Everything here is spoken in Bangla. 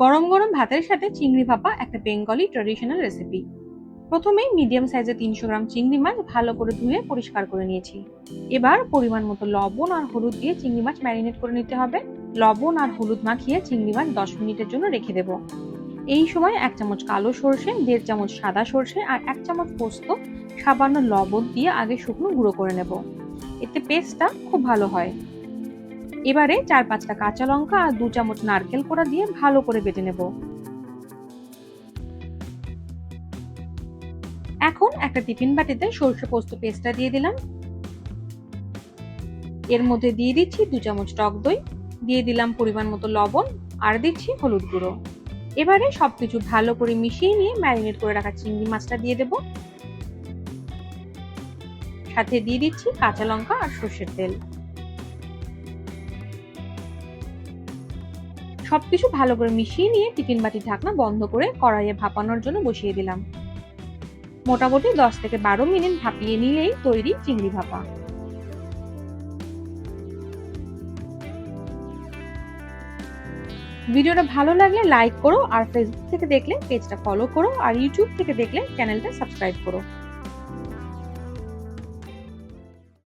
গরম গরম ভাতের সাথে চিংড়ি ভাপা একটা বেঙ্গলি ট্র্যাডিশনাল রেসিপি। প্রথমেই মিডিয়াম সাইজের 300 গ্রাম চিংড়ি মাছ ভালো করে ধুয়ে পরিষ্কার করে নিয়েছি। এবার পরিমাণ মতো লবণ আর হলুদ দিয়ে চিংড়ি মাছ ম্যারিনেট করে নিতে হবে। লবণ আর হলুদ মাখিয়ে চিংড়ি মাছ 10 মিনিটের জন্য রেখে দেব। এই সময় 1 চামচ কালো সর্ষে, 1.5 চামচ সাদা সর্ষে আর 1 চামচ পোস্ত সামান্য লবণ দিয়ে আগে শুকনো গুঁড়ো করে নেব। এতে পেস্টটা খুব ভালো হয়। এবারে 4-5টা কাঁচা লঙ্কা আর 2 চামচ নারকেল কোড়া দিয়ে ভালো করে বেটে নেব। এখন একটা টিফিন বাটিতে সরষে পোস্ত পেস্টটা দিয়ে দিলাম। এর মধ্যে দিয়ে দিচ্ছি 2 চামচ টক দই, দিয়ে দিলাম পরিমাণ মতো লবণ আর দিচ্ছি হলুদ গুঁড়ো। এবারে সবকিছু ভালো করে মিশিয়ে নিয়ে ম্যারিনেট করে রাখা চিংড়ি মাছটা দিয়ে দেব। সাথে দিয়ে দিচ্ছি কাঁচা লঙ্কা আর সর্ষের তেল। সবকিছু ভালো করে মিশিয়ে নিয়ে টিফিন বাটির ঢাকনা বন্ধ করে কড়াইয়ে ভাপানোর জন্য বসিয়ে দিলাম। মোটামুটি 10 থেকে 12 মিনিট ভাপিয়ে নিলেই তৈরি চিংড়ি ভাপা। ভিডিওটা ভালো লাগলে লাইক করো, আর ফেসবুক থেকে দেখলে পেজটা ফলো করো, আর ইউটিউব থেকে দেখলে চ্যানেলটা সাবস্ক্রাইব করো।